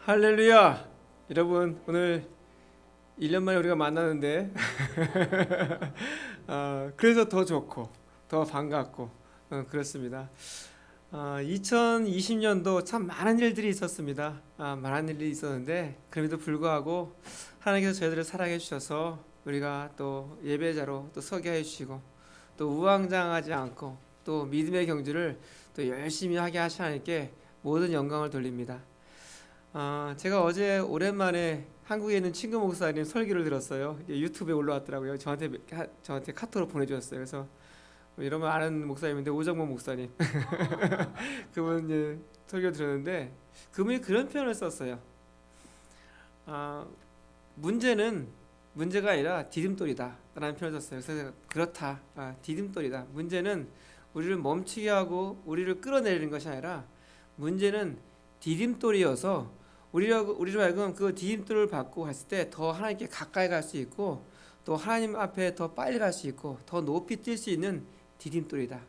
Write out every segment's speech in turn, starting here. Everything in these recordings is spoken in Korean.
할렐루야! 여러분, 오늘 1년 만에 우리가 만나는데 그래서 더 좋고 더 반갑고 그렇습니다. 2020년도 참 많은 일들이 있었습니다. 많은 일이 있었는데 그럼에도 불구하고 하나님께서 저희들을 사랑해 주셔서 우리가 또 예배자로 또 서게 해 주시고 또 우왕좌왕하지 않고 또 믿음의 경주를 또 열심히 하게 하신 하나님께 모든 영광을 돌립니다. 제가 어제 오랜만에 한국에 있는 친구 목사님 설교를 들었어요. 이게 유튜브에 올라왔더라고요. 저한테 카톡으로 보내주셨어요. 그래서 이러면 아는 목사님인데 오정모 목사님 그분 이제 설교 들었는데 그분이 그런 표현을 썼어요. 아, 문제가 아니라 디딤돌이다 라는 표현을 썼어요. 그래서 그렇다. 디딤돌이다. 문제는 우리를 멈추게 하고 우리를 끌어내리는 것이 아니라 문제는 디딤돌이어서 우리로 하여금 그 디딤돌을 받고 갔을 때 더 하나님께 가까이 갈 수 있고 또 하나님 앞에 더 빨리 갈 수 있고 더 높이 뛸 수 있는 디딤돌이다.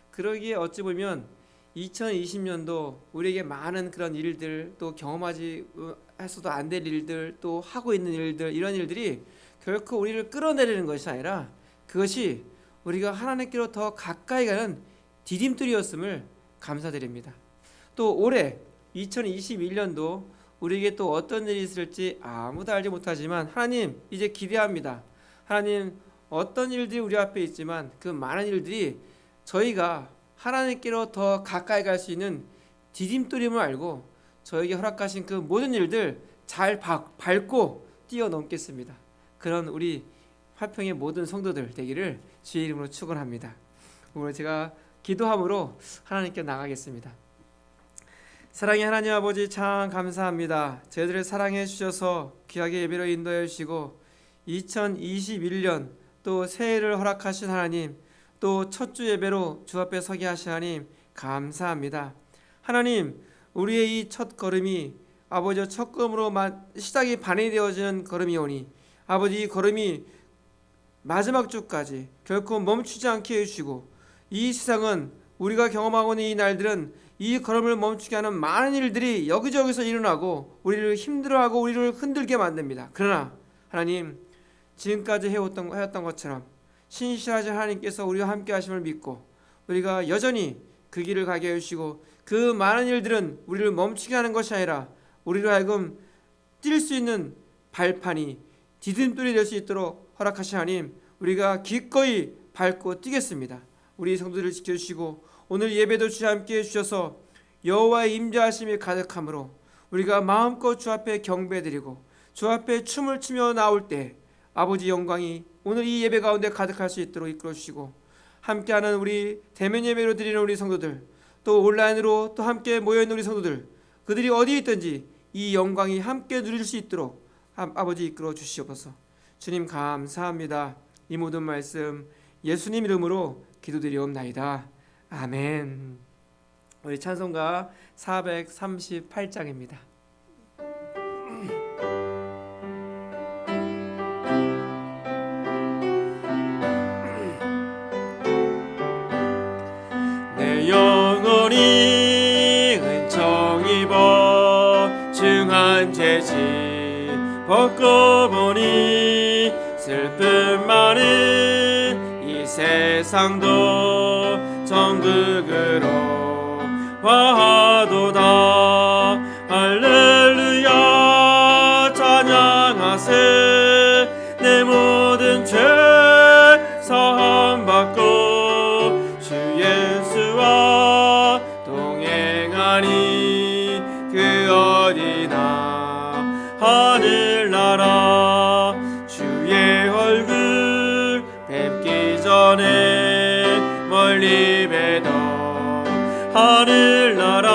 그러기에 어찌 보면 2020년도 우리에게 많은 그런 일들 또 경험하지 해서도 안 될 일들 또 하고 있는 일들 이런 일들이 결코 우리를 끌어내리는 것이 아니라 그것이 우리가 하나님께로 더 가까이 가는 디딤돌이었음을 감사드립니다. 또 올해 2021년도 우리에게 또 어떤 일이 있을지 아무도 알지 못하지만 하나님 이제 기대합니다. 하나님 어떤 일들이 우리 앞에 있지만 그 많은 일들이 저희가 하나님께로 더 가까이 갈 수 있는 디딤돌임을 알고 저에게 허락하신 그 모든 일들 잘 밟고 뛰어넘겠습니다. 그런 우리 화평의 모든 성도들 되기를 주의 이름으로 축원합니다. 오늘 제가 기도함으로 하나님께 나가겠습니다. 사랑의 하나님 아버지 참 감사합니다. 저희들을 사랑해 주셔서 귀하게 예배로 인도해 주시고 2021년 또 새해를 허락하신 하나님 또 첫 주 예배로 주 앞에 서게 하신 하나님 감사합니다. 하나님 우리의 이 첫 걸음이 아버지 첫 걸음으로 시작이 반이 되어지는 걸음이오니 아버지 이 걸음이 마지막 주까지 결코 멈추지 않게 해주시고 이 세상은 우리가 경험하고 있는 이 날들은 이 걸음을 멈추게 하는 많은 일들이 여기저기서 일어나고 우리를 힘들어하고 우리를 흔들게 만듭니다. 그러나 하나님 지금까지 해왔던 것처럼 신실하신 하나님께서 우리와 함께 하심을 믿고 우리가 여전히 그 길을 가게 해주시고 그 많은 일들은 우리를 멈추게 하는 것이 아니라 우리로 하여금 뛸 수 있는 발판이 디딤돌이 될 수 있도록 허락하신 하나님 우리가 기꺼이 밟고 뛰겠습니다. 우리 성도들을 지켜주시고 오늘 예배도 주와 함께 해주셔서 여호와의 임재하심이 가득함으로 우리가 마음껏 주 앞에 경배드리고 주 앞에 춤을 추며 나올 때 아버지 영광이 오늘 이 예배 가운데 가득할 수 있도록 이끌어주시고 함께하는 우리 대면 예배로 드리는 우리 성도들 또 온라인으로 또 함께 모여있는 우리 성도들 그들이 어디 있든지 이 영광이 함께 누릴 수 있도록 아버지 이끌어 주시옵소서. 주님 감사합니다. 이 모든 말씀 예수님 이름으로 기도드리옵나이다. 아멘. 우리 찬송가 438장입니다. 내 영혼이 은총 입어 중한 죄지 벗고 보니 슬픔 많은 이 세상도 정극으로 화하도다. 할렐루야 찬양하세. 내 모든 죄 사함받고 주 예수와 동행하니 그 어디나 하늘나라 주의 얼굴 뵙기 전에 멀리 뵈던 하늘나라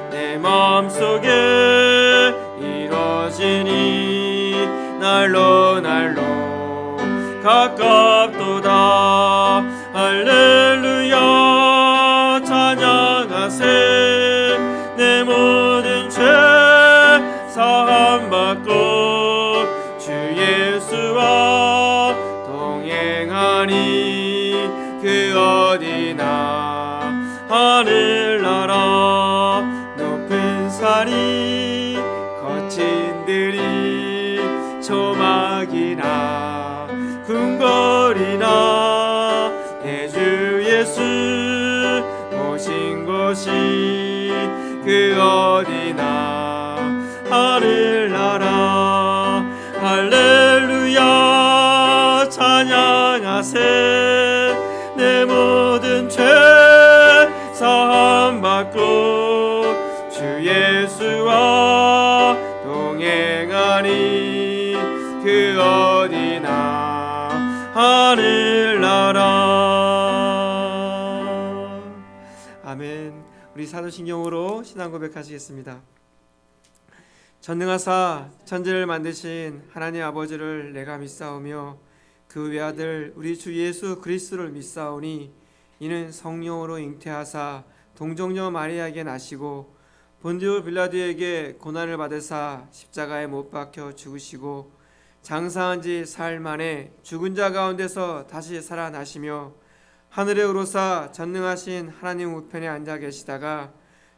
내 마음속에 이루어지니 날로 가깝도다. 할렐루야 찬양하세. 내 모든 죄 사함받고 주 예수와 동행하니 그 어디나 하늘나라 높은 산이 그 어디나 하늘나라 할렐루야 찬양하세 내 모든 죄 사함 받고 주 예수와 동행하니 그 어디나 하늘나라. 아멘. 우리 사도신경으로 신앙 고백하시겠습니다. 전능하사 천지를 만드신 하나님 아버지를 내가 믿사오며 그 외아들 우리 주 예수 그리스도를 믿사오니 이는 성령으로 잉태하사 동정녀 마리아에게 나시고 본디오 빌라도에게 고난을 받으사 십자가에 못 박혀 죽으시고 장사한 지 사흘 만에 죽은 자 가운데서 다시 살아나시며 하늘에 오르사 전능하신 하나님 우편에 앉아 계시다가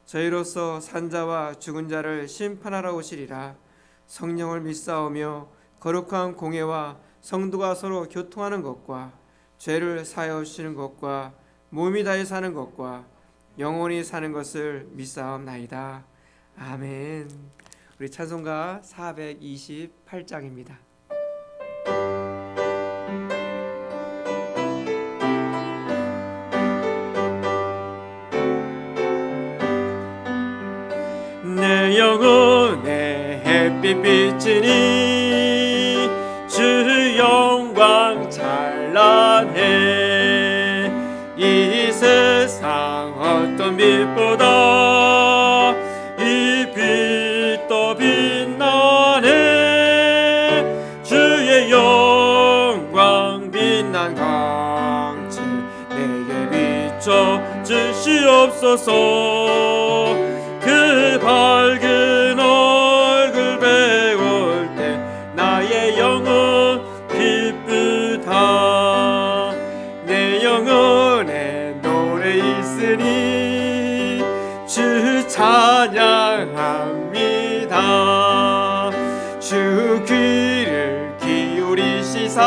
저희로서 산자와 죽은 자를 심판하러 오시리라. 성령을 믿사오며 거룩한 공회와 성도가 서로 교통하는 것과 죄를 사하여 주시는 것과 몸이 다해 사는 것과 영원히 사는 것을 믿사옵나이다. 아멘. 우리 찬송가 428장입니다. 내 영혼의 햇빛 비치니 주 영광 찬란해 이 세상 어떤 빛보다 이 빛도 빛나네 주의 영광 빛난 광채 내게 비춰 주시옵소서 그 밝은 얼굴 배울 때 나의 영혼 기쁘다 내 영혼에 노래 있으니 주 찬양합니다 주 귀를 기울이시사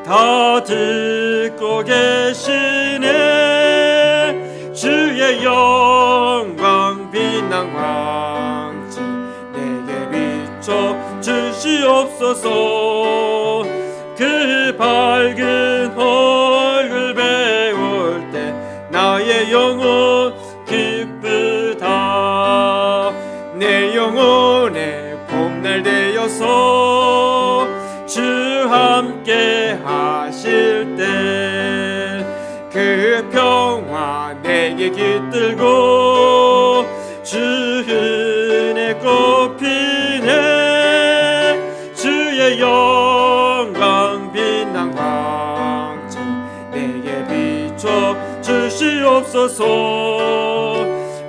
다 듣고 계시네 주의 영광 빛난 광채 내게 비춰 주시옵소서 그 밝은 얼굴 배울 때 나의 영혼 기쁘다 내 영혼의 봄날 되어서 주 함께 하실 때 그 평화 내게 깃들고 주 은혜 꽃피네 주의 영광 빛난 광채 내게 비춰 주시옵소서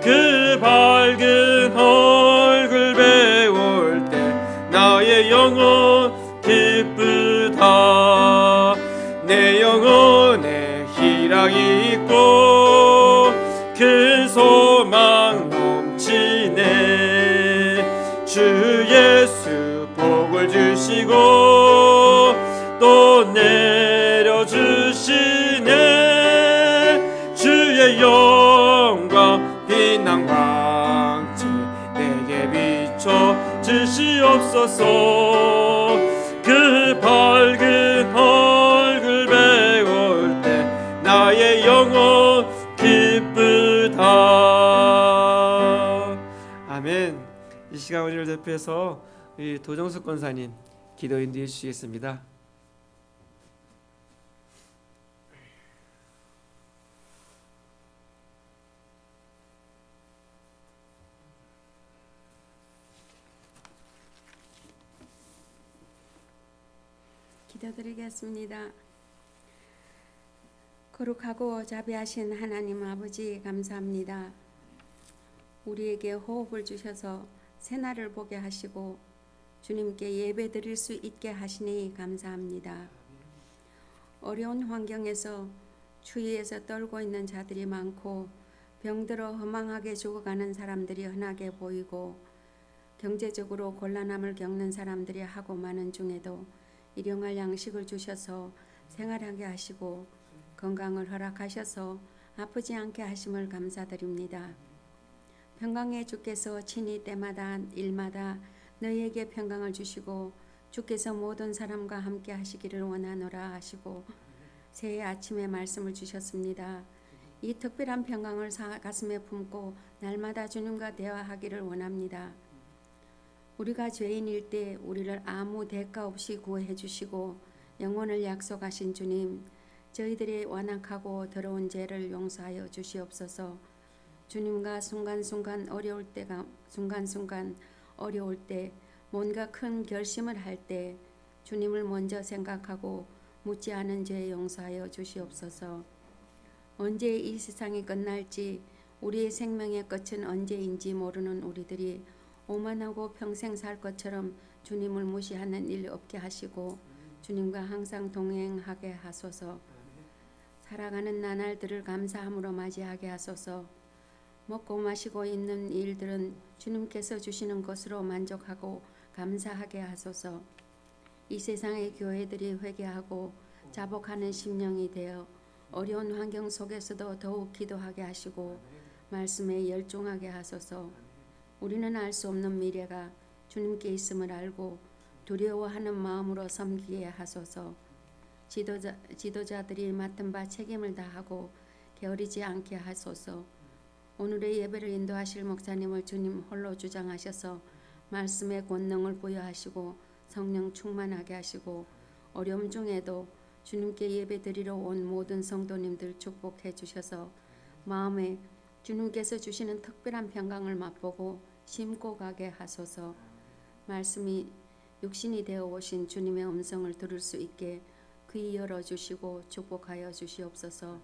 그 밝은 얼굴 배울 때 나의 영혼 기쁘다 내 영혼에 희락이 있고 큰 소망 넘치네 주 예수 복을 주시고 또 내려주시네 주의 영광 빛난 광채 내게 비춰 주시옵소서 그 밝은 얼굴 배울 때 나의 영혼 기쁘다. 아멘. 이 시간 우리를 대표해서 우리 도정숙 권사님 기도 인도해 주시겠습니다. 기도드리겠습니다. 거룩하고 자비하신 하나님 아버지 감사합니다. 우리에게 호흡을 주셔서 새날을 보게 하시고 주님께 예배 드릴 수 있게 하시니 감사합니다. 어려운 환경에서 추위에서 떨고 있는 자들이 많고 병들어 허망하게 죽어가는 사람들이 흔하게 보이고 경제적으로 곤란함을 겪는 사람들이 하고 많은 중에도 일용할 양식을 주셔서 생활하게 하시고 건강을 허락하셔서 아프지 않게 하심을 감사드립니다. 평강의 주께서 친히 때마다 일마다 너희에게 평강을 주시고 주께서 모든 사람과 함께 하시기를 원하노라 하시고 새해 아침에 말씀을 주셨습니다. 이 특별한 평강을 가슴에 품고 날마다 주님과 대화하기를 원합니다. 우리가 죄인일 때 우리를 아무 대가 없이 구원해 주시고 영원을 약속하신 주님, 저희들의 완악하고 더러운 죄를 용서하여 주시옵소서. 주님과 순간순간 어려울 때 뭔가 큰 결심을 할 때 주님을 먼저 생각하고 묻지 않은 죄 용서하여 주시옵소서. 언제 이 세상이 끝날지 우리의 생명의 끝은 언제인지 모르는 우리들이 오만하고 평생 살 것처럼 주님을 무시하는 일 없게 하시고 주님과 항상 동행하게 하소서. 살아가는 나날들을 감사함으로 맞이하게 하소서. 먹고 마시고 있는 일들은 주님께서 주시는 것으로 만족하고 감사하게 하소서. 이 세상의 교회들이 회개하고 자복하는 심령이 되어 어려운 환경 속에서도 더욱 기도하게 하시고 말씀에 열중하게 하소서. 우리는 알 수 없는 미래가 주님께 있음을 알고 두려워하는 마음으로 섬기게 하소서. 지도자들이 맡은 바 책임을 다하고 게으르지 않게 하소서. 오늘의 예배를 인도하실 목사님을 주님 홀로 주장하셔서 말씀의 권능을 부여하시고 성령 충만하게 하시고 어려움 중에도 주님께 예배드리러 온 모든 성도님들 축복해 주셔서 마음에 주님께서 주시는 특별한 평강을 맛보고 심고 가게 하소서. 말씀이 육신이 되어 오신 주님의 음성을 들을 수 있게 귀 열어주시고 축복하여 주시옵소서.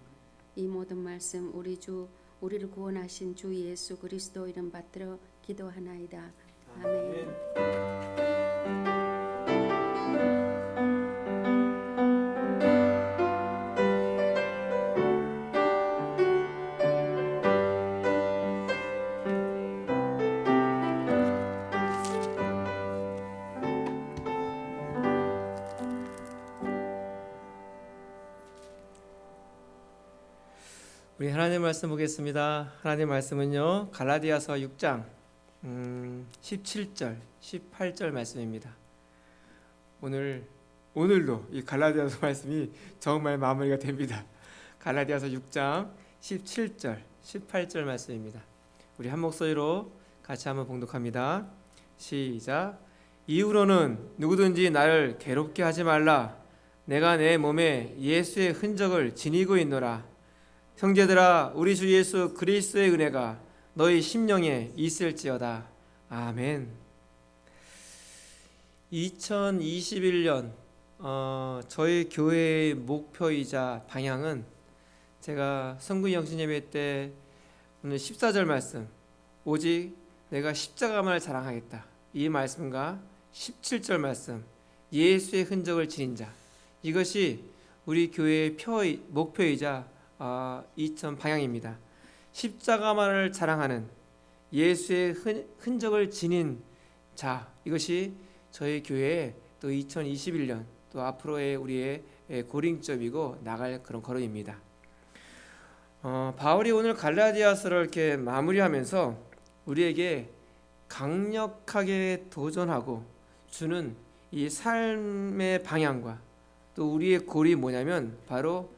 이 모든 말씀 우리를 구원하신 주 예수 그리스도 이름 받들어 기도하나이다. 아멘. 우리 하나님 말씀 보겠습니다. 하나님 말씀은요 갈라디아서 6장 17절 18절 말씀입니다. 오늘도 이 갈라디아서 말씀이 정말 마무리가 됩니다. 갈라디아서 6장 17절 18절 말씀입니다. 우리 한 목소리로 같이 한번 봉독합니다. 시작. 이후로는 누구든지 나를 괴롭게 하지 말라. 내가 내 몸에 예수의 흔적을 지니고 있노라. 형제들아, 우리 주 예수 그리스도의 은혜가 너희 심령에 있을지어다. 아멘. 2021년 저희 교회의 목표이자 방향은 제가 성구 영신예배 때 오늘 14절 말씀 오직 내가 십자가만을 자랑하겠다 이 말씀과 17절 말씀 예수의 흔적을 지닌 자 이것이 우리 교회의 목표이자 2000 방향입니다. 십자가만을 자랑하는 예수의 흔적을 지닌 자 이것이 저희 교회의 또 2021년 또 앞으로의 우리의 고링점이고 나갈 그런 걸음입니다. 바울이 오늘 갈라디아서를 이렇게 마무리하면서 우리에게 강력하게 도전하고 주는 이 삶의 방향과 또 우리의 골이 뭐냐면 바로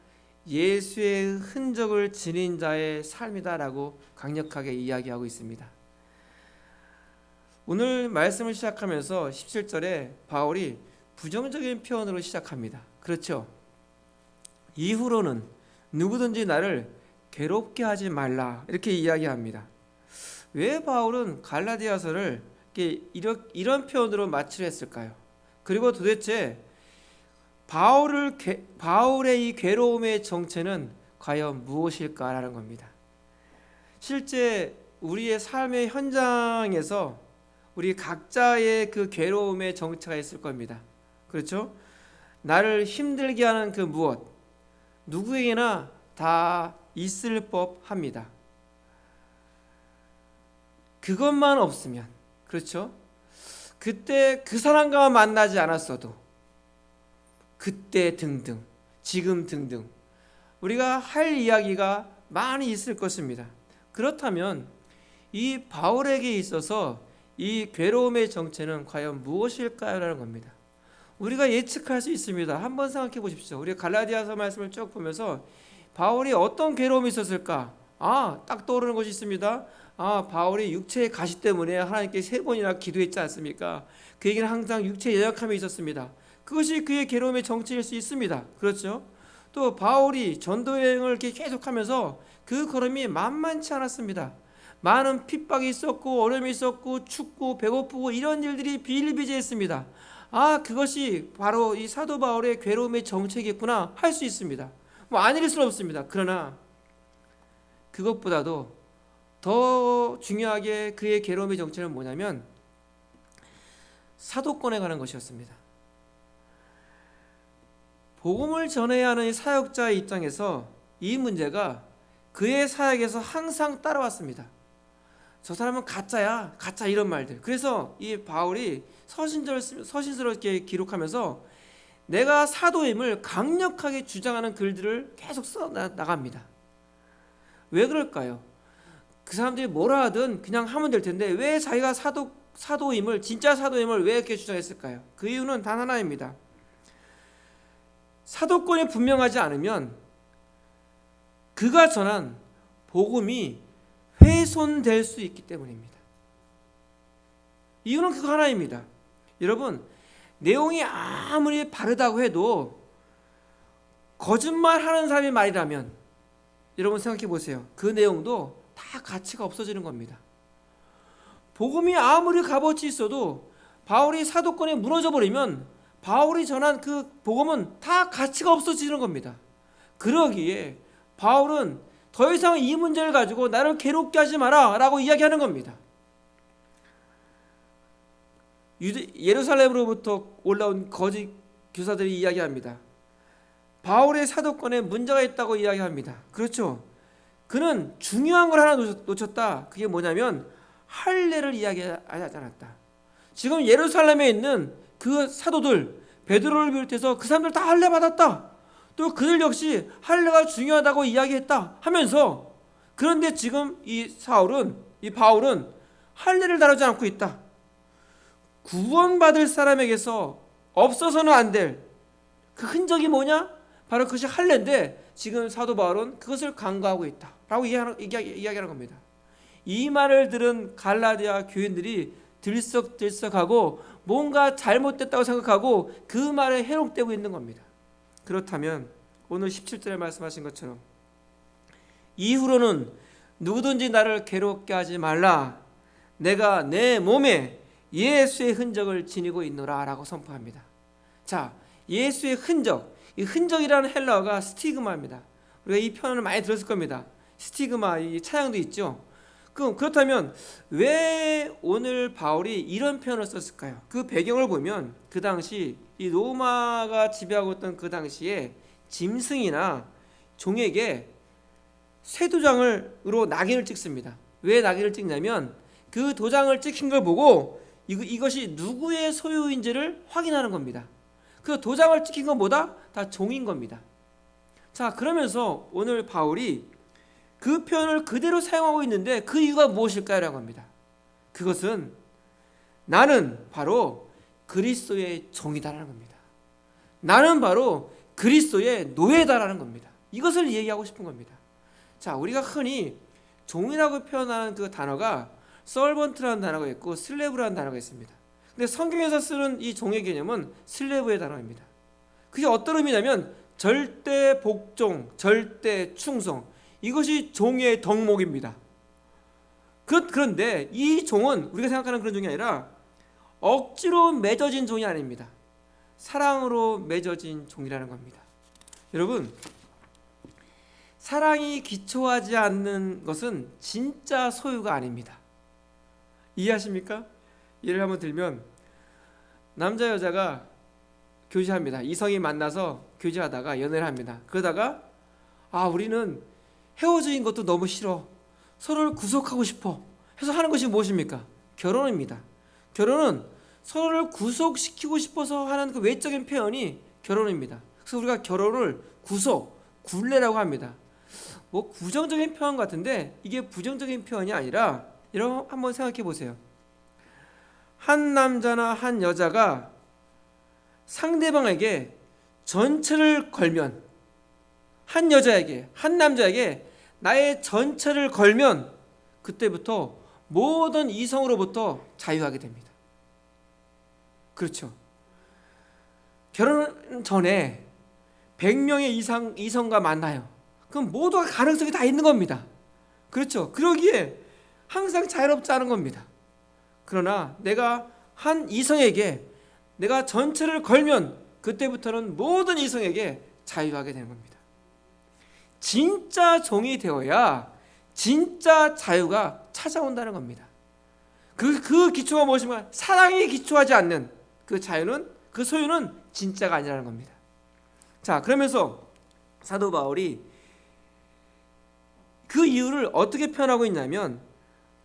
예수의 흔적을 지닌 자의 삶이다라고 강력하게 이야기하고 있습니다. 오늘 말씀을 시작하면서 17절에 바울이 부정적인 표현으로 시작합니다. 그렇죠? 이후로는 누구든지 나를 괴롭게 하지 말라 이렇게 이야기합니다. 왜 바울은 갈라디아서를 이런 표현으로 마치려 했을까요? 그리고 도대체 바울의 이 괴로움의 정체는 과연 무엇일까라는 겁니다. 실제 우리의 삶의 현장에서 우리 각자의 그 괴로움의 정체가 있을 겁니다. 그렇죠? 나를 힘들게 하는 그 무엇 누구에게나 다 있을 법합니다. 그것만 없으면 그렇죠? 그때 그 사람과 만나지 않았어도 그때 등등 지금 등등 우리가 할 이야기가 많이 있을 것입니다. 그렇다면 이 바울에게 있어서 이 괴로움의 정체는 과연 무엇일까요? 라는 겁니다. 우리가 예측할 수 있습니다. 한번 생각해 보십시오. 우리가 갈라디아서 말씀을 쭉 보면서 바울이 어떤 괴로움이 있었을까? 딱 떠오르는 것이 있습니다. 바울이 육체의 가시 때문에 하나님께 3번이나 기도했지 않습니까? 그에게는 항상 육체의 연약함이 있었습니다. 그것이 그의 괴로움의 정체일 수 있습니다. 그렇죠? 또 바울이 전도 여행을 이렇게 계속하면서 그 걸음이 만만치 않았습니다. 많은 핍박이 있었고 어려움이 있었고 춥고 배고프고 이런 일들이 비일비재했습니다. 그것이 바로 이 사도 바울의 괴로움의 정체겠구나 할 수 있습니다. 아닐 수는 없습니다. 그러나 그것보다도 더 중요하게 그의 괴로움의 정체는 뭐냐면 사도권에 관한 것이었습니다. 복음을 전해야 하는 사역자의 입장에서 이 문제가 그의 사역에서 항상 따라왔습니다. 저 사람은 가짜야, 가짜 이런 말들. 그래서 이 바울이 서신스럽게 기록하면서 내가 사도임을 강력하게 주장하는 글들을 계속 써 나갑니다. 왜 그럴까요? 그 사람들이 뭐라 하든 그냥 하면 될 텐데 왜 자기가 사도임을 진짜 사도임을 왜 이렇게 주장했을까요? 그 이유는 단 하나입니다. 사도권이 분명하지 않으면 그가 전한 복음이 훼손될 수 있기 때문입니다. 이유는 그거 하나입니다. 여러분, 내용이 아무리 바르다고 해도 거짓말하는 사람의 말이라면 여러분 생각해 보세요. 그 내용도 다 가치가 없어지는 겁니다. 복음이 아무리 값어치 있어도 바울이 사도권에 무너져 버리면 바울이 전한 그 복음은 다 가치가 없어지는 겁니다. 그러기에 바울은 더 이상 이 문제를 가지고 나를 괴롭게 하지 마라 라고 이야기하는 겁니다. 예루살렘으로부터 올라온 거짓 교사들이 이야기합니다. 바울의 사도권에 문제가 있다고 이야기합니다. 그렇죠. 그는 중요한 걸 하나 놓쳤다. 그게 뭐냐면 할례를 이야기하지 않았다. 지금 예루살렘에 있는 그 사도들 베드로를 비롯해서 그 사람들 다 할례 받았다. 또 그들 역시 할례가 중요하다고 이야기했다 하면서 그런데 지금 이 바울은 할례를 다루지 않고 있다. 구원받을 사람에게서 없어서는 안 될 그 흔적이 뭐냐? 바로 그것이 할례인데 지금 사도 바울은 그것을 간과하고 있다 라고 이야기하는 겁니다. 이 말을 들은 갈라디아 교인들이 들썩들썩하고 뭔가 잘못됐다고 생각하고 그 말에 해롭되고 있는 겁니다. 그렇다면 오늘 17절에 말씀하신 것처럼 이후로는 누구든지 나를 괴롭게 하지 말라. 내가 내 몸에 예수의 흔적을 지니고 있노라 라고 선포합니다. 자, 예수의 흔적, 이 흔적이라는 헬라어가 스티그마입니다. 우리가 이 표현을 많이 들었을 겁니다. 스티그마, 이 차양도 있죠. 그렇다면 왜 오늘 바울이 이런 표현을 썼을까요? 그 배경을 보면 그 당시 이 로마가 지배하고 있던 그 당시에 짐승이나 종에게 쇠도장으로 낙인을 찍습니다. 왜 낙인을 찍냐면 그 도장을 찍힌 걸 보고 이것이 누구의 소유인지를 확인하는 겁니다. 그 도장을 찍힌 건 뭐다? 다 종인 겁니다. 자, 그러면서 오늘 바울이 그 표현을 그대로 사용하고 있는데 그 이유가 무엇일까요? 라고 합니다. 그것은 나는 바로 그리스도의 종이다라는 겁니다. 나는 바로 그리스도의 노예다라는 겁니다. 이것을 얘기하고 싶은 겁니다. 자, 우리가 흔히 종이라고 표현하는 그 단어가 서번트라는 단어가 있고 슬레브라는 단어가 있습니다. 근데 성경에서 쓰는 이 종의 개념은 슬레브의 단어입니다. 그게 어떤 의미냐면 절대 복종, 절대 충성, 이것이 종의 덕목입니다. 그런데 이 종은 우리가 생각하는 그런 종이 아니라 억지로 맺어진 종이 아닙니다. 사랑으로 맺어진 종이라는 겁니다. 여러분, 사랑이 기초하지 않는 것은 진짜 소유가 아닙니다. 이해하십니까? 예를 한번 들면 남자 여자가 교제합니다. 이성이 만나서 교제하다가 연애를 합니다. 그러다가 우리는 헤어진 것도 너무 싫어, 서로를 구속하고 싶어 해서 하는 것이 무엇입니까? 결혼입니다. 결혼은 서로를 구속시키고 싶어서 하는 그 외적인 표현이 결혼입니다. 그래서 우리가 결혼을 구속, 굴레라고 합니다. 뭐 부정적인 표현 같은데 이게 부정적인 표현이 아니라 여러분 한번 생각해 보세요. 한 남자나 한 여자가 상대방에게 전체를 걸면, 한 여자에게 한 남자에게 나의 전체를 걸면 그때부터 모든 이성으로부터 자유하게 됩니다. 그렇죠. 결혼 전에 100명의 이성과 만나요. 그럼 모두가 가능성이 다 있는 겁니다. 그렇죠. 그러기에 항상 자유롭지 않은 겁니다. 그러나 내가 한 이성에게 내가 전체를 걸면 그때부터는 모든 이성에게 자유하게 되는 겁니다. 진짜 종이 되어야 진짜 자유가 찾아온다는 겁니다. 그 기초가 무엇이면 사랑에 기초하지 않는 그 자유는, 그 소유는 진짜가 아니라는 겁니다. 자, 그러면서 사도 바울이 그 이유를 어떻게 표현하고 있냐면,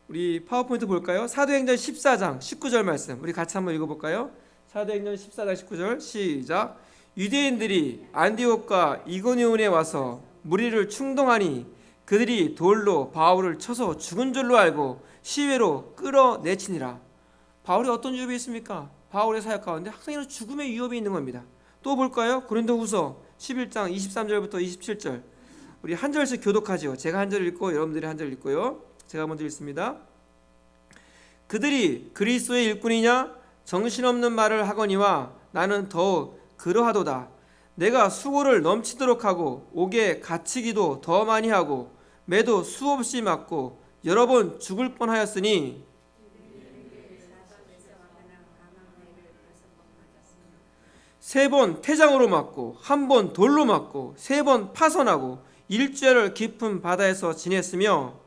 우리 파워포인트 볼까요? 사도행전 14장 19절 말씀 우리 같이 한번 읽어볼까요? 사도행전 14장 19절 시작. 유대인들이 안디옥과 이고니온에 와서 무리를 충동하니 그들이 돌로 바울을 쳐서 죽은 줄로 알고 시외로 끌어내치니라. 바울이 어떤 위협이 있습니까? 바울의 사역 가운데 항상 이런 죽음의 위협이 있는 겁니다. 또 볼까요? 고린도후서 11장 23절부터 27절 우리 한 절씩 교독하죠. 제가 한 절 읽고 여러분들이 한 절 읽고요. 제가 먼저 읽습니다. 그들이 그리스도의 일꾼이냐 정신없는 말을 하거니와 나는 더욱 그러하도다. 내가 수고를 넘치도록 하고 옥에 갇히기도 더 많이 하고 매도 수없이 맞고 여러 번 죽을 뻔하였으니 세 번 태장으로 맞고 한 번 돌로 맞고 세 번 파선하고 일주일을 깊은 바다에서 지냈으며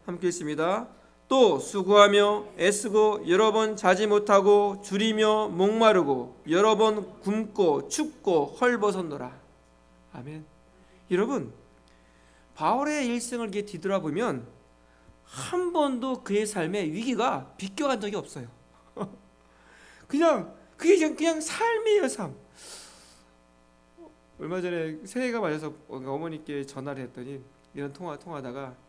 함께 있습니다. 또 수고하며 애쓰고 여러 번 자지 못하고 줄이며 목마르고 여러 번 굶고 춥고 헐벗었노라. 아멘. 여러분, 바울의 일생을 이렇게 뒤돌아보면 한 번도 그의 삶에 위기가 비껴간 적이 없어요. 그냥 삶이에요, 삶. 얼마 전에 새해가 맞아서 어머니께 전화를 했더니 이런 통화하다가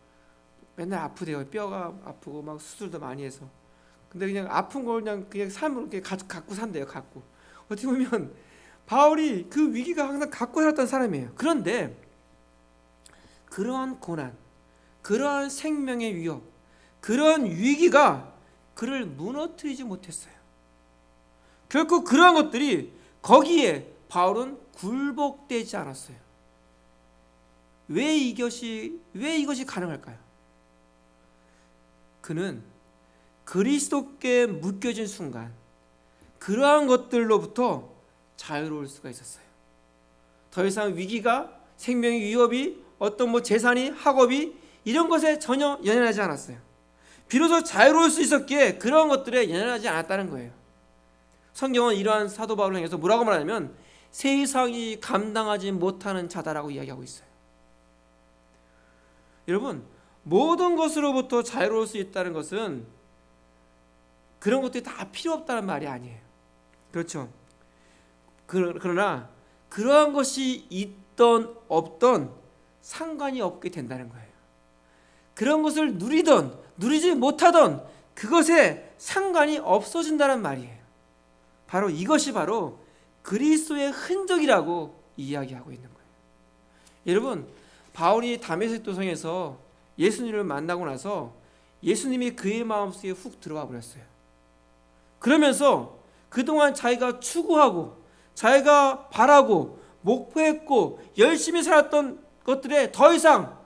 맨날 아프대요. 뼈가 아프고 막 수술도 많이 해서. 근데 그냥 아픈 걸 그냥 삶으로 이렇게 갖고 산대요. 갖고. 어떻게 보면 바울이 그 위기가 항상 갖고 살았던 사람이에요. 그런데 그러한 고난, 그러한 생명의 위협, 그러한 위기가 그를 무너뜨리지 못했어요. 결코 그러한 것들이 거기에 바울은 굴복되지 않았어요. 왜 이것이 가능할까요? 그는 그리스도께 묶여진 순간 그러한 것들로부터 자유로울 수가 있었어요. 더 이상 위기가, 생명의 위협이, 어떤 재산이, 학업이 이런 것에 전혀 연연하지 않았어요. 비로소 자유로울 수 있었기에 그러한 것들에 연연하지 않았다는 거예요. 성경은 이러한 사도 바울을 향해서 뭐라고 말하냐면 세상이 감당하지 못하는 자다라고 이야기하고 있어요. 여러분, 모든 것으로부터 자유로울 수 있다는 것은 그런 것들이 다 필요 없다는 말이 아니에요. 그렇죠. 그러나 그러한 것이 있던 없던 상관이 없게 된다는 거예요. 그런 것을 누리던 누리지 못하던 그것에 상관이 없어진다는 말이에요. 바로 이것이 바로 그리스도의 흔적이라고 이야기하고 있는 거예요. 여러분, 바울이 다메섹 도성에서 예수님을 만나고 나서 예수님이 그의 마음속에 훅 들어와 버렸어요. 그러면서 그동안 자기가 추구하고 자기가 바라고 목표했고 열심히 살았던 것들에 더 이상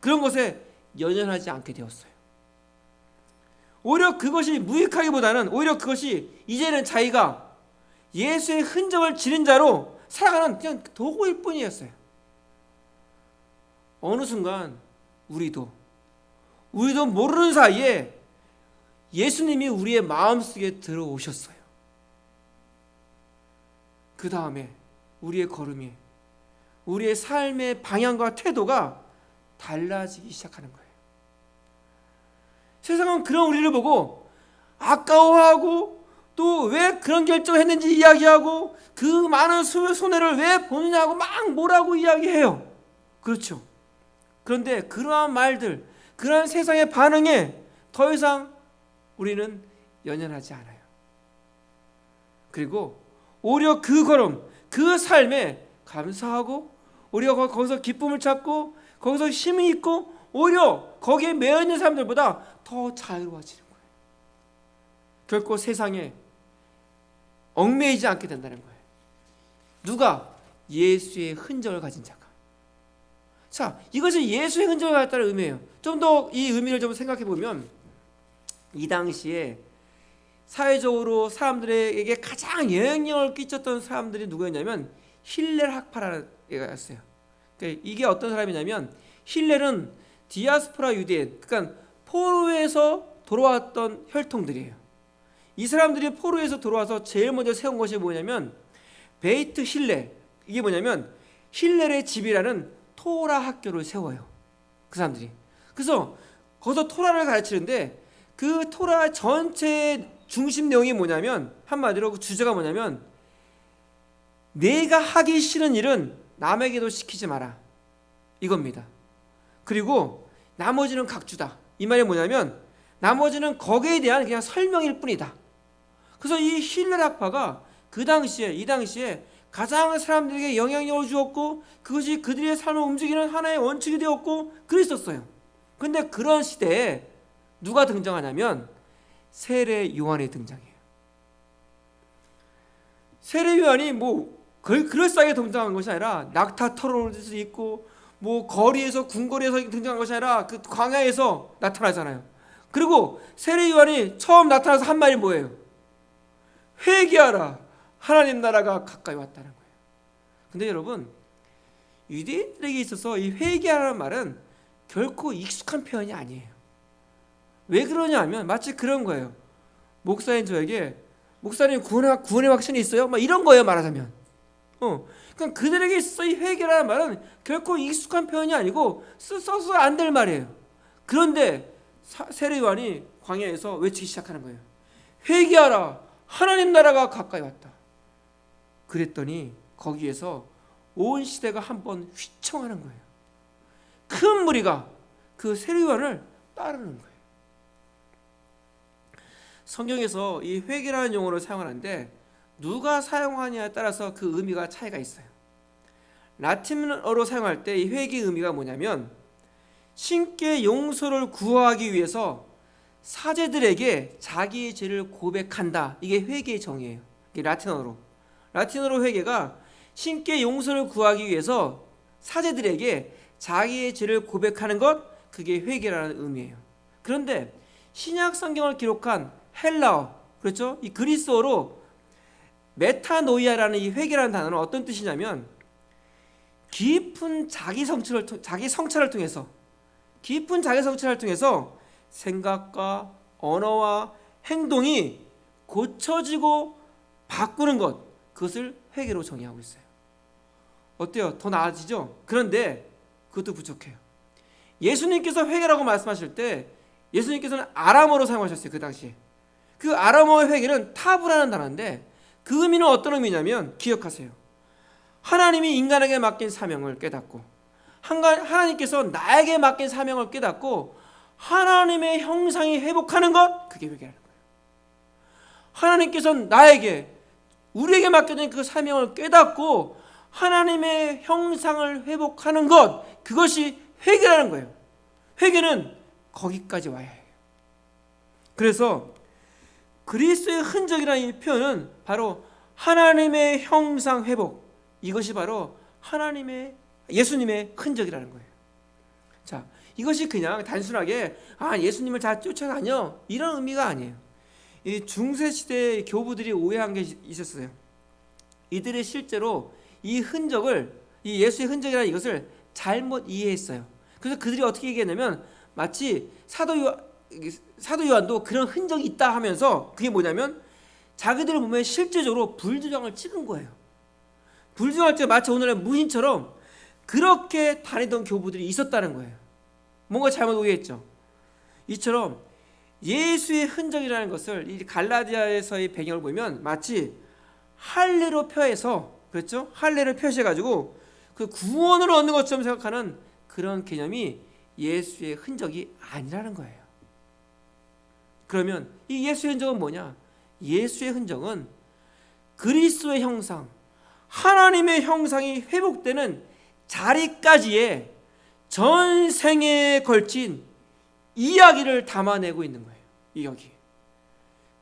그런 것에 연연하지 않게 되었어요. 오히려 그것이 무익하기보다는 오히려 그것이 이제는 자기가 예수의 흔적을 지닌 자로 살아가는 그냥 도구일 뿐이었어요. 어느 순간 우리도 모르는 사이에 예수님이 우리의 마음속에 들어오셨어요. 그 다음에 우리의 걸음이, 우리의 삶의 방향과 태도가 달라지기 시작하는 거예요. 세상은 그런 우리를 보고 아까워하고 또 왜 그런 결정을 했는지 이야기하고 그 많은 손해를 왜 보느냐고 막 뭐라고 이야기해요. 그렇죠. 그런데 그러한 말들, 그러한 세상의 반응에 더 이상 우리는 연연하지 않아요. 그리고 오히려 그 걸음, 그 삶에 감사하고 우리가 거기서 기쁨을 찾고 거기서 힘이 있고 오히려 거기에 매여 있는 사람들보다 더 자유로워지는 거예요. 결코 세상에 얽매이지 않게 된다는 거예요. 누가? 예수의 흔적을 가진 자가. 자, 이것이 예수의 흔적을 가졌다는 의미예요. 좀 더 이 의미를 좀 생각해 보면 이 당시에 사회적으로 사람들에게 가장 영향력을 끼쳤던 사람들이 누구였냐면 힐렐 학파라는 애가였어요. 그러니까 이게 어떤 사람이냐면 힐렐은 디아스포라 유대인, 그러니까 포로에서 돌아왔던 혈통들이에요. 이 사람들이 포로에서 돌아와서 제일 먼저 세운 것이 뭐냐면 베이트 힐렐, 이게 뭐냐면 힐렐의 집이라는 토라 학교를 세워요. 그 사람들이. 그래서 거기서 토라를 가르치는데 그 토라 전체의 중심 내용이 뭐냐면 한마디로 그 주제가 뭐냐면 내가 하기 싫은 일은 남에게도 시키지 마라, 이겁니다. 그리고 나머지는 각주다. 이 말이 뭐냐면 나머지는 거기에 대한 그냥 설명일 뿐이다. 그래서 이 힐렐 학파가 이 당시에 가장 사람들에게 영향력을 주었고 그것이 그들의 삶을 움직이는 하나의 원칙이 되었고 그랬었어요. 근데 그런 시대에 누가 등장하냐면 세례 요한이 등장해요. 세례 요한이 뭐 그럴싸하게 등장한 것이 아니라 낙타 털어올 수 있고 뭐 거리에서 궁궐에서 등장한 것이 아니라 그 광야에서 나타나잖아요. 그리고 세례 요한이 처음 나타나서 한 말이 뭐예요? 회개하라, 하나님 나라가 가까이 왔다는 거예요. 근데 여러분, 유대인들에게 있어서 이 회개하라는 말은 결코 익숙한 표현이 아니에요. 왜 그러냐 하면 마치 그런 거예요. 목사인 저에게 목사님 구원의 확신이 있어요? 막 이런 거예요, 말하자면. 그러니까 그들에게 있어서 이 회개라는 말은 결코 익숙한 표현이 아니고 써서 안 될 말이에요. 그런데 세례 요한이 광야에서 외치기 시작하는 거예요. 회개하라, 하나님 나라가 가까이 왔다. 그랬더니 거기에서 온 시대가 한번 휘청하는 거예요. 큰 무리가 그 세례 요한을 따르는 거예요. 성경에서 이 회개라는 용어를 사용하는데 누가 사용하냐에 따라서 그 의미가 차이가 있어요. 라틴어로 사용할 때 이 회개의 의미가 뭐냐면 신께 용서를 구하기 위해서 사제들에게 자기의 죄를 고백한다. 이게 회개의 정의예요. 이게 라틴어로 회개가 신께 용서를 구하기 위해서 사제들에게 자기의 죄를 고백하는 것, 그게 회개라는 의미예요. 그런데 신약 성경을 기록한 헬라어, 그렇죠? 이 그리스어로 메타노이아라는 이 회개라는 단어는 어떤 뜻이냐면 깊은 자기 성찰을 통해서 생각과 언어와 행동이 고쳐지고 바꾸는 것, 그것을 회개로 정의하고 있어요. 어때요? 더 나아지죠? 그런데 그것도 부족해요. 예수님께서 회개라고 말씀하실 때 예수님께서는 아람어로 사용하셨어요. 그 당시에. 그 아람어의 회개는 타브라는 단어인데 그 의미는 어떤 의미냐면 기억하세요. 하나님이 인간에게 맡긴 사명을 깨닫고 하나님께서 나에게 맡긴 사명을 깨닫고 하나님의 형상이 회복하는 것, 그게 회개라는 거예요. 하나님께서 우리에게 맡겨진 그 사명을 깨닫고 하나님의 형상을 회복하는 것, 그것이 회개라는 거예요. 회개는 거기까지 와야 해요. 그래서 그리스도의 흔적이라는 이 표현은 바로 하나님의 형상 회복, 이것이 바로 예수님의 흔적이라는 거예요. 자, 이것이 그냥 단순하게 예수님을 다 쫓아다녀 이런 의미가 아니에요. 이 중세 시대의 교부들이 오해한 게 있었어요. 이들이 실제로 이 예수의 흔적이라는 이것을 잘못 이해했어요. 그래서 그들이 어떻게 얘기했냐면 마치 사도 요한도 그런 흔적이 있다 하면서 그게 뭐냐면 자기들 몸에 실제적으로 불도장을 찍은 거예요. 불도장을 찍어 마치 오늘의 무신처럼 그렇게 다니던 교부들이 있었다는 거예요. 뭔가 잘못 오해했죠. 이처럼 예수의 흔적이라는 것을 이 갈라디아에서의 배경을 보면 마치 할례로 표해서, 그렇죠? 할례를 표시해가지고 그 구원을 얻는 것처럼 생각하는 그런 개념이 예수의 흔적이 아니라는 거예요. 그러면 이 예수의 흔적은 뭐냐? 예수의 흔적은 그리스도의 형상, 하나님의 형상이 회복되는 자리까지의 전생에 걸친 이야기를 담아내고 있는 거예요. 이 여기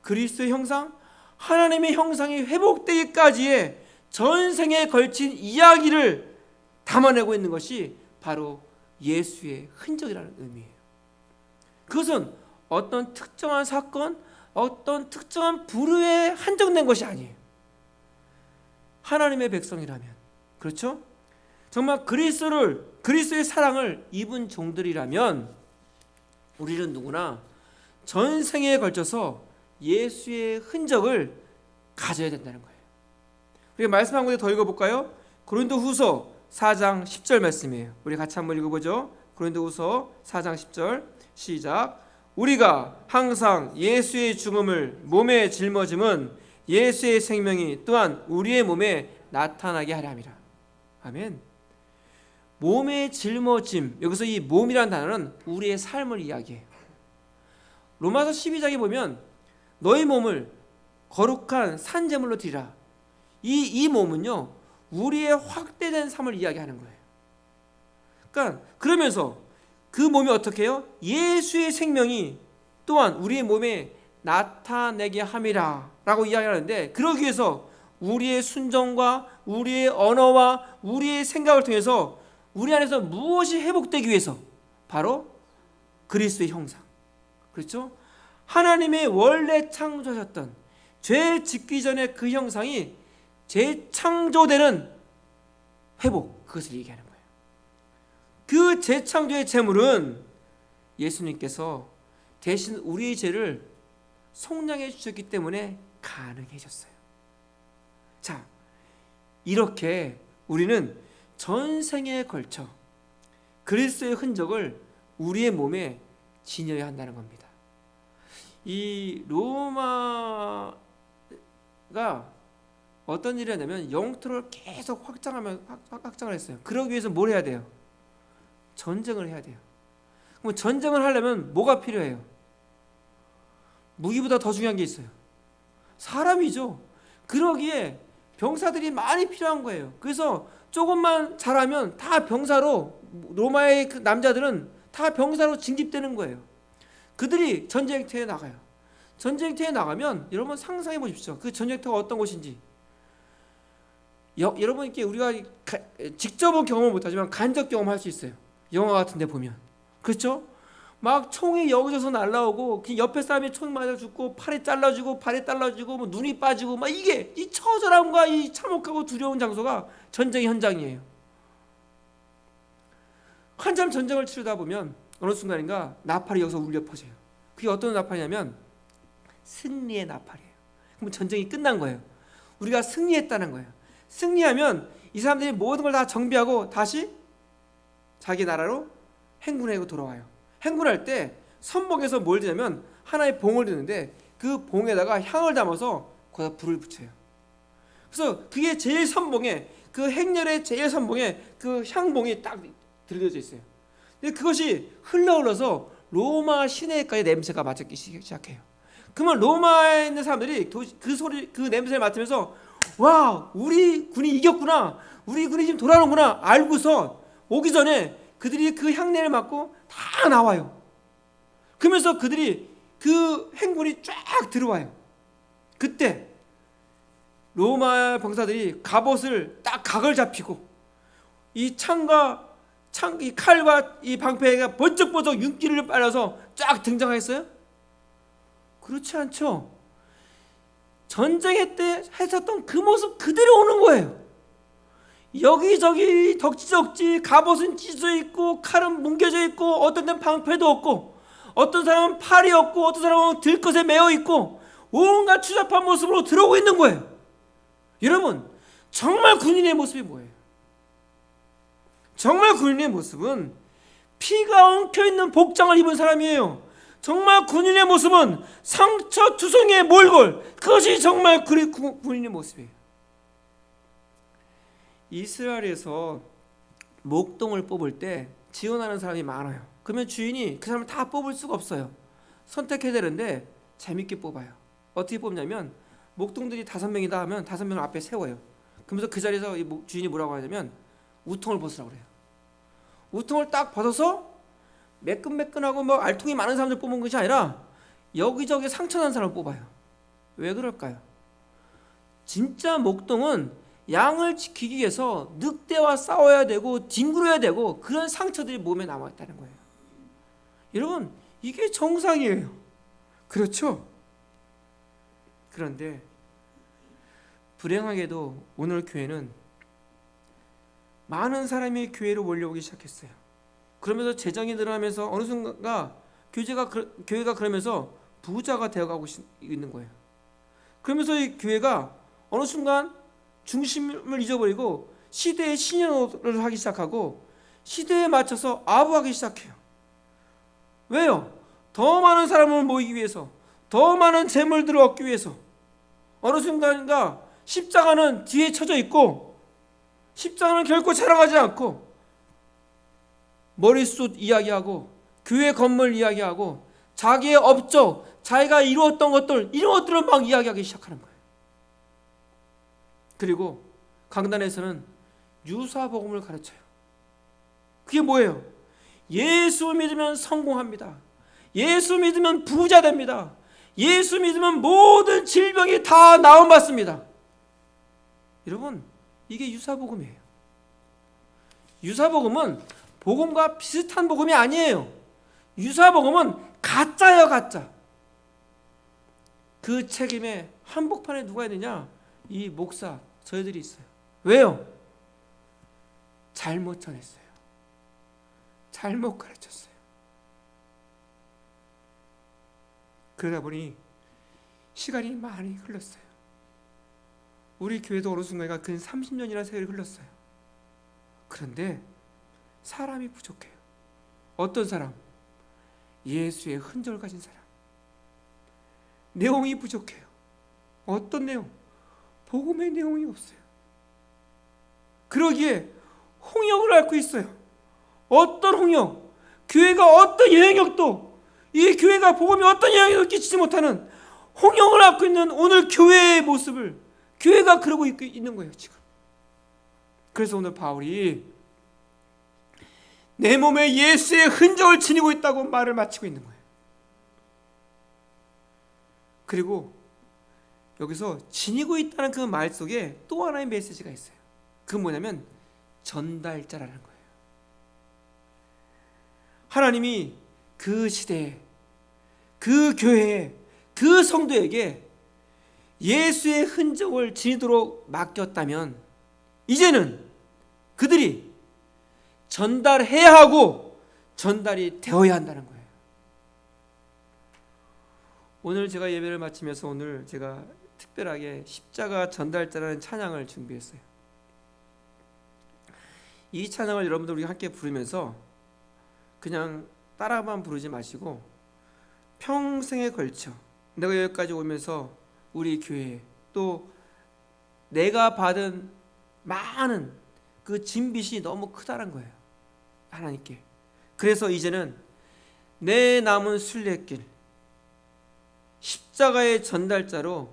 그리스도의 형상, 하나님의 형상이 회복되기까지의 전생에 걸친 이야기를 담아내고 있는 것이 바로 예수의 흔적이라는 의미예요. 그것은 어떤 특정한 사건, 어떤 특정한 부류에 한정된 것이 아니에요. 하나님의 백성이라면, 그렇죠? 정말 그리스도의 사랑을 입은 종들이라면 우리는 누구나 전생에 걸쳐서 예수의 흔적을 가져야 된다는 거예요. 우리가 말씀 한 군데 더 읽어볼까요? 고린도후서 4장 10절 말씀이에요. 우리 같이 한번 읽어보죠. 고린도후서 4장 10절 시작. 우리가 항상 예수의 죽음을 몸에 짊어짐은 예수의 생명이 또한 우리의 몸에 나타나게 하려 함이라. 아멘. 몸에 짊어짐, 여기서 이 몸이라는 단어는 우리의 삶을 이야기해요. 로마서 12장에 보면 너희 몸을 거룩한 산제물로 드리라. 이 몸은요 우리의 확대된 삶을 이야기하는 거예요. 그러니까 그러면서 그 몸이 어떻게 해요? 예수의 생명이 또한 우리의 몸에 나타내게 함이라 라고 이야기하는데, 그러기 위해서 우리의 순종과 우리의 언어와 우리의 생각을 통해서 우리 안에서 무엇이 회복되기 위해서? 바로 그리스도의 형상, 그렇죠? 하나님의 원래 창조하셨던 죄 짓기 전에 그 형상이 재창조되는 회복, 그것을 얘기하는 거예요. 그 재창조의 제물은 예수님께서 대신 우리의 죄를 속량해 주셨기 때문에 가능해졌어요. 자, 이렇게 우리는 전생에 걸쳐 그리스도의 흔적을 우리의 몸에 지녀야 한다는 겁니다. 이 로마가 어떤 일을 하냐면 영토를 계속 확장을 했어요. 그러기 위해서 뭘 해야 돼요? 전쟁을 해야 돼요. 그럼 전쟁을 하려면 뭐가 필요해요? 무기보다 더 중요한 게 있어요. 사람이죠. 그러기에 병사들이 많이 필요한 거예요. 그래서 조금만 잘하면 다 병사로, 로마의 그 남자들은 다 병사로 징집되는 거예요. 그들이 전쟁터에 나가요. 전쟁터에 나가면 여러분 상상해 보십시오. 그 전쟁터가 어떤 곳인지. 여러분께 우리가 직접은 경험을 못하지만 간접 경험할 수 있어요. 영화 같은 데 보면. 그렇죠? 막 총이 여기저기서 날라오고 그 옆에 사람이 총 맞아 죽고 팔이 잘라지고 발이 잘라지고 뭐 눈이 빠지고 막 이게 이 처절함과 이 참혹하고 두려운 장소가 전쟁의 현장이에요. 한참 전쟁을 치르다 보면 어느 순간인가 나팔이 여기서 울려 퍼져요. 그게 어떤 나팔이냐면 승리의 나팔이에요. 그럼 전쟁이 끝난 거예요. 우리가 승리했다는 거예요. 승리하면 이 사람들이 모든 걸 다 정비하고 다시 자기 나라로 행군하고 돌아와요. 행군할 때 선봉에서 뭘 드냐면 하나의 봉을 드는데 그 봉에다가 향을 담아서 거기다 불을 붙여요. 그래서 그게 제일 선봉에, 그 행렬의 제일 선봉에 그 향봉이 딱 들려져 있어요. 근데 그것이 흘러서 로마 시내까지 냄새가 맡기 시작해요. 그러면 로마에 있는 사람들이 그 냄새를 맡으면서 와, 우리 군이 이겼구나, 우리 군이 지금 돌아오는구나 알고서 오기 전에 그들이 그 향내를 맡고 다 나와요. 그러면서 그들이 그 행군이 쫙 들어와요. 그때 로마 병사들이 갑옷을 딱 각을 잡히고 이 이 칼과 이 방패가 번쩍번쩍 윤기를 빨아서 쫙 등장했어요? 그렇지 않죠. 전쟁 때 했었던 그 모습 그대로 오는 거예요. 여기저기 덕지덕지 갑옷은 찢어져 있고 칼은 뭉개져 있고 어떤 데는 방패도 없고 어떤 사람은 팔이 없고 어떤 사람은 들것에 매어 있고 온갖 추잡한 모습으로 들어오고 있는 거예요. 여러분, 정말 군인의 모습이 뭐예요? 정말 군인의 모습은 피가 엉켜있는 복장을 입은 사람이에요. 정말 군인의 모습은 상처 투성이의 몰골, 그것이 정말 군인의 모습이에요. 이스라엘에서 목동을 뽑을 때 지원하는 사람이 많아요. 그러면 주인이 그 사람을 다 뽑을 수가 없어요. 선택해야 되는데 재밌게 뽑아요. 어떻게 뽑냐면 목동들이 5명이다 하면 5명을 앞에 세워요. 그러면서 그 자리에서 주인이 뭐라고 하냐면 우통을 벗으라고 그래요. 우통을 딱 벗어서 매끈매끈하고 뭐 알통이 많은 사람들 뽑은 것이 아니라 여기저기 상처난 사람을 뽑아요. 왜 그럴까요? 진짜 목동은 양을 지키기 위해서 늑대와 싸워야 되고 뒹굴어야 되고 그런 상처들이 몸에 남아있다는 거예요. 여러분, 이게 정상이에요. 그렇죠? 그런데 불행하게도 오늘 교회는 많은 사람이 교회로 몰려오기 시작했어요. 그러면서 재정이 늘어나면서 어느 순간가 교회가 그러면서 부자가 되어가고 있는 거예요. 그러면서 이 교회가 어느 순간 중심을 잊어버리고 시대의 신현호를 하기 시작하고 시대에 맞춰서 아부하기 시작해요. 왜요? 더 많은 사람을 모이기 위해서, 더 많은 재물들을 얻기 위해서. 어느 순간인가 십자가는 뒤에 쳐져 있고 십자가는 결코 자랑하지 않고 머릿속 이야기하고 교회 건물 이야기하고 자기의 업적, 자기가 이루었던 것들, 이런 것들을 막 이야기하기 시작하는 거예요. 그리고 강단에서는 유사복음을 가르쳐요. 그게 뭐예요? 예수 믿으면 성공합니다. 예수 믿으면 부자 됩니다. 예수 믿으면 모든 질병이 다 나음받습니다. 여러분, 이게 유사복음이에요. 유사복음은 복음과 비슷한 복음이 아니에요. 유사복음은 가짜예요, 가짜. 그 책임에 한복판에 누가 있느냐? 이 목사, 저희들이 있어요. 왜요? 잘못 전했어요. 잘못 가르쳤어요. 그러다 보니 시간이 많이 흘렀어요. 우리 교회도 어느 순간에 근 30년이라는 세월이 흘렀어요. 그런데 사람이 부족해요. 어떤 사람? 예수의 흔적을 가진 사람. 내용이 부족해요. 어떤 내용? 복음의 내용이 없어요. 그러기에 홍역을 앓고 있어요. 어떤 홍역? 교회가 어떤 영향력도, 이 교회가 복음이 어떤 영향력을 끼치지 못하는 홍역을 앓고 있는 오늘 교회의 모습을 교회가 그러고 있는 거예요, 지금. 그래서 오늘 바울이 내 몸에 예수의 흔적을 지니고 있다고 말을 마치고 있는 거예요. 그리고 여기서 지니고 있다는 그 말 속에 또 하나의 메시지가 있어요. 그건 뭐냐면 전달자라는 거예요. 하나님이 그 시대에, 그 교회에, 그 성도에게 예수의 흔적을 지니도록 맡겼다면 이제는 그들이 전달해야 하고 전달이 되어야 한다는 거예요. 오늘 제가 예배를 마치면서 오늘 제가 특별하게 십자가 전달자라는 찬양을 준비했어요. 이 찬양을 여러분들 우리 함께 부르면서 그냥 따라만 부르지 마시고 평생에 걸쳐 내가 여기까지 오면서 우리 교회에 또 내가 받은 많은 그 진빚이 너무 크다는 거예요, 하나님께. 그래서 이제는 내 남은 순례길 십자가의 전달자로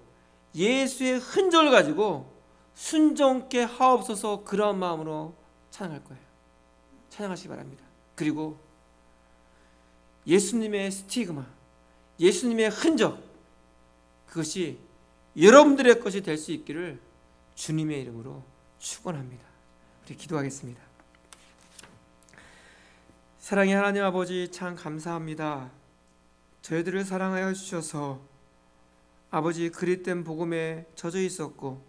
예수의 흔적을 가지고 순종케 하옵소서, 그런 마음으로 찬양할 거예요. 찬양하시기 바랍니다. 그리고 예수님의 스티그마, 예수님의 흔적, 그것이 여러분들의 것이 될 수 있기를 주님의 이름으로 축원합니다. 우리 기도하겠습니다. 사랑의 하나님 아버지, 참 감사합니다. 저희들을 사랑하여 주셔서 아버지 그릇된 복음에 젖어 있었고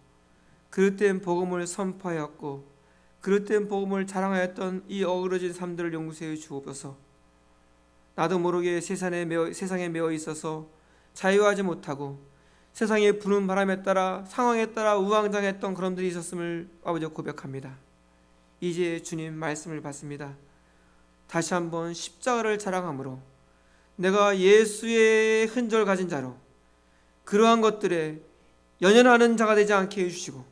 그릇된 복음을 선포하였고 그릇된 복음을 자랑하였던 이 어그러진 삶들을 용서해 주옵소서. 나도 모르게 세상에 매어 있어서 자유하지 못하고 세상의 부는 바람에 따라 상황에 따라 우왕좌왕했던 그런들이 있었음을 아버지 고백합니다. 이제 주님 말씀을 받습니다. 다시 한번 십자가를 자랑함으로 내가 예수의 흔적을 가진 자로 그러한 것들에 연연하는 자가 되지 않게 해주시고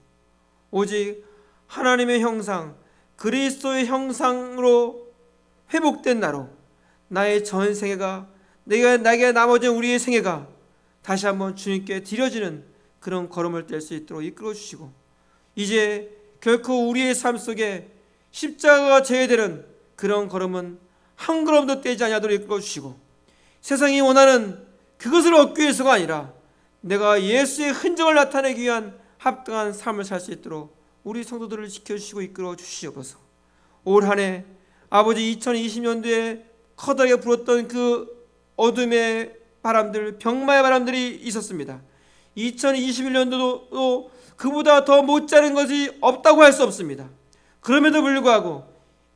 오직 하나님의 형상 그리스도의 형상으로 회복된 나로 나의 전 생애가 나에게 나머진 우리의 생애가 다시 한번 주님께 드려지는 그런 걸음을 뗄 수 있도록 이끌어 주시고 이제 결코 우리의 삶 속에 십자가가 제외되는 그런 걸음은 한 걸음도 떼지 아니하도록 이끌어 주시고 세상이 원하는 그것을 얻기 위해서가 아니라 내가 예수의 흔적을 나타내기 위한 합당한 삶을 살 수 있도록 우리 성도들을 지켜주시고 이끌어 주시옵소서. 올 한 해 아버지 2020년도에 커다랗게 불었던 그 어둠의 바람들, 병마의 바람들이 있었습니다. 2021년도도 그보다 더 못자른 것이 없다고 할 수 없습니다. 그럼에도 불구하고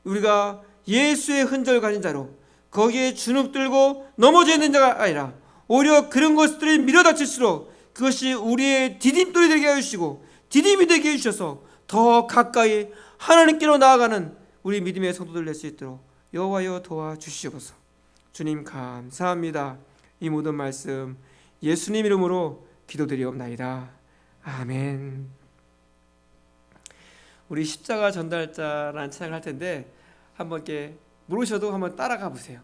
우리가 예수의 흔적을 가진 자로 거기에 주눅들고 넘어져 있는 자가 아니라 오히려 그런 것들이 밀어닥칠수록 그것이 우리의 디딤돌이 되게 해주시고 디딤이 되게 해주셔서 더 가까이 하나님께로 나아가는 우리 믿음의 성도들 될 수 있도록 여호와여 도와주시옵소서. 주님 감사합니다. 이 모든 말씀 예수님 이름으로 기도드리옵나이다. 아멘. 우리 십자가 전달자라는 찬양을 할 텐데 한번 이렇게 모르셔도 한번 따라가 보세요.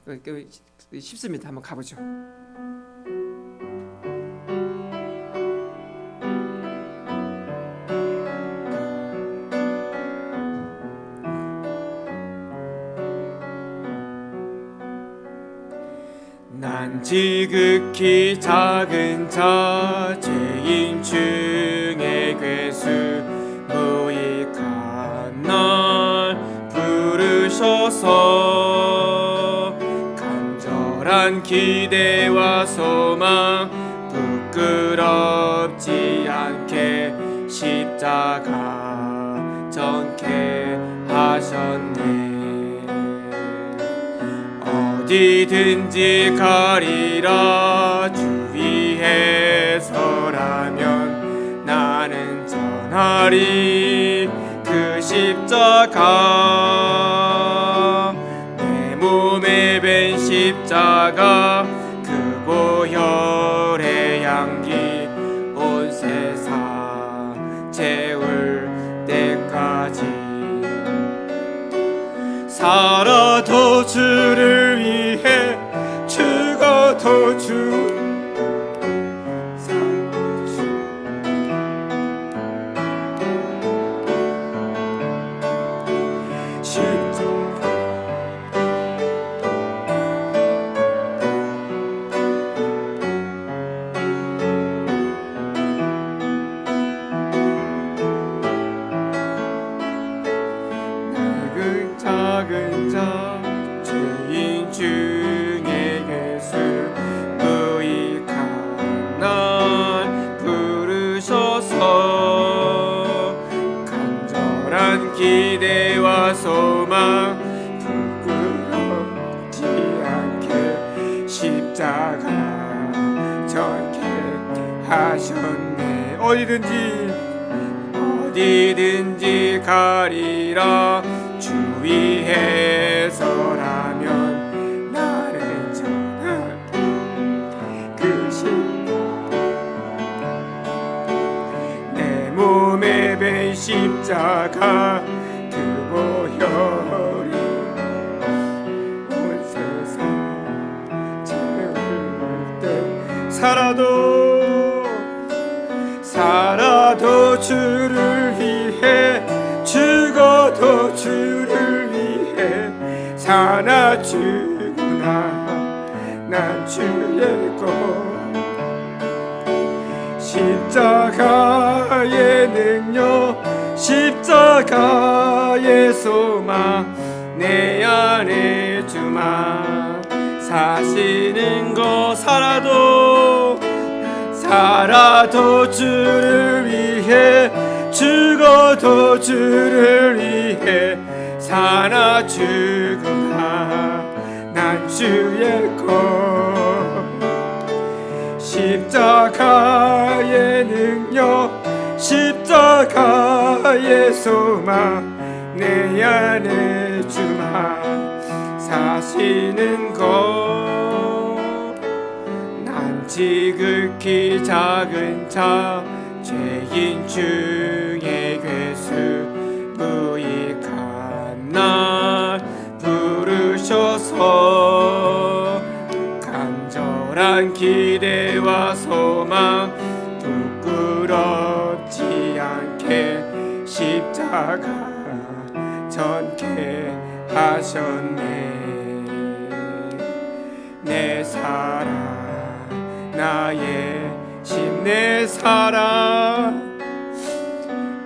쉽습니다. 한번 가보죠. 난 지극히 작은 자 죄인 중에 괴수 무익한 날 부르셔서 간절한 기대와 소망 부끄럽지 않게 십자가 전케 하셨네. 어디든지 가리라 주 위에 서라면 나는 전하리 그 십자가 내 몸에 밴 십자가 그 보혈의 향기 온 세상 채울 때까지 살아도 주를 위해 죽어도 주 작은 자 죄인 중에 괴수 무익한 날 부르셔서 간절한 기대와 소망 부끄럽지 않게 십자가 전케 하셨네. 어디든지 가리라 주 위에 서라면 나를 전하리 그 내 몸에 밴 십자가 그 보혈이 온 세상 채울 때 살아도 주를 위해 죽어도 주를 위해 사나 죽으나 난 주의 것 십자가의 능력 십자가의 소망 내 안에 주만 사시는 것 살아도 주를 위해 죽어도 주를 위해 사나 죽으나 난 주의 것 십자가의 능력 십자가의 소망 내 안에 주만 사시는 것난 지극히 작은 자 죄인 중에 괴수 무익한 날 부르셔서 간절한 기대와 소망 부끄럽지 않게 십자가 전개하셨네. 내 사랑 나의 신 내 사랑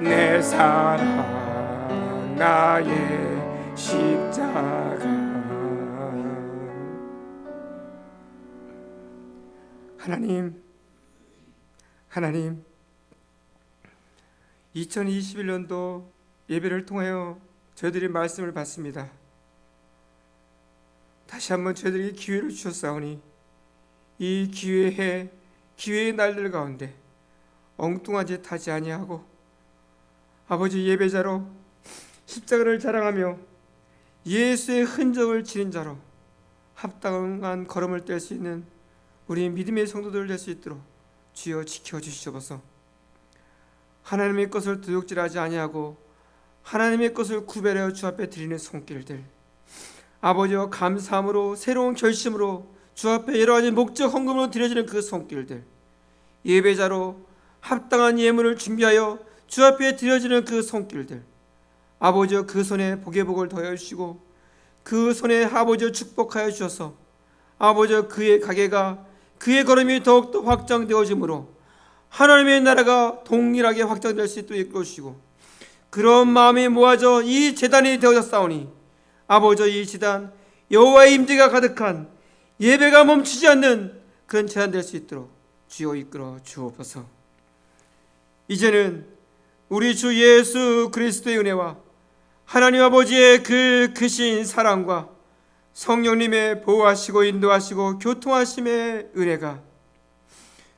내 사랑 나의 십자가. 하나님 2021년도 예배를 통하여 저희들이 말씀을 받습니다. 다시 한번 저희들에게 기회를 주셨사오니 이 기회의 날들 가운데 엉뚱한 짓 하지 아니하고 아버지 예배자로 십자가를 자랑하며 예수의 흔적을 지닌 자로 합당한 걸음을 뗄 수 있는 우리 믿음의 성도들 될 수 있도록 주여 지켜주시옵소서. 하나님의 것을 도둑질하지 아니하고 하나님의 것을 구별하여 주 앞에 드리는 손길들, 아버지와 감사함으로 새로운 결심으로 주 앞에 여러 가지 목적 헌금으로 드려지는 그 손길들, 예배자로 합당한 예물을 준비하여 주 앞에 드려지는 그 손길들, 아버지여 그 손에 복의 복을 더하여 주시고 그 손에 아버지여 축복하여 주셔서 아버지여 그의 가게가 그의 걸음이 더욱더 확장되어지므로 하나님의 나라가 동일하게 확장될 수 있도록 이끌어 주시고 그런 마음이 모아져 이 제단이 되어졌사오니 아버지여 이 제단 여호와의 임재가 가득한 예배가 멈추지 않는 그런 제단 될 수 있도록 주여 이끌어 주옵소서. 이제는 우리 주 예수 그리스도의 은혜와 하나님 아버지의 그 크신 사랑과 성령님의 보호하시고 인도하시고 교통하심의 은혜가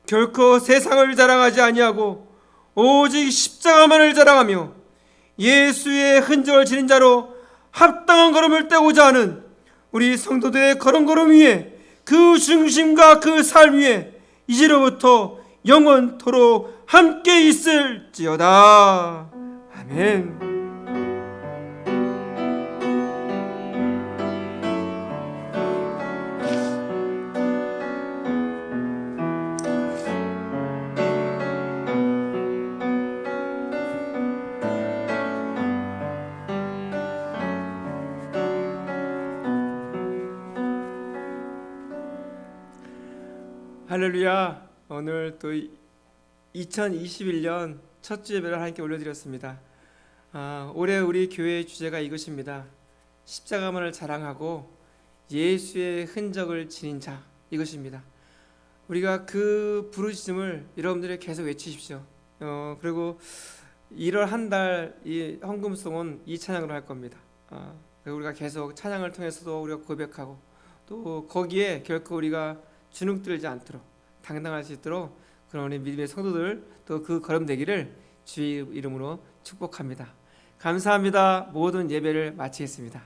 결코 세상을 자랑하지 아니하고 오직 십자가만을 자랑하며 예수의 흔적을 지닌 자로 합당한 걸음을 떼고자 하는 우리 성도들의 걸음 위에 그 중심과 그 삶 위에 이제로부터 영원토록 함께 있을지어다. 아멘. 할렐루야. 오늘 또 2021년 첫 주 예배를 하나님께 올려드렸습니다. 올해 우리 교회의 주제가 이것입니다. 십자가만을 자랑하고 예수의 흔적을 지닌 자, 이것입니다. 우리가 그 부르심을 여러분들이 계속 외치십시오. 그리고 1월 한 달 이 헌금송은 이 찬양으로 할 겁니다. 우리가 계속 찬양을 통해서도 우리가 고백하고 또 거기에 결코 우리가 주눅들지 않도록 당당할 수 있도록 그런 우리 믿음의 성도들 또 그 걸음 되기를 주의 이름으로 축복합니다. 감사합니다. 모든 예배를 마치겠습니다.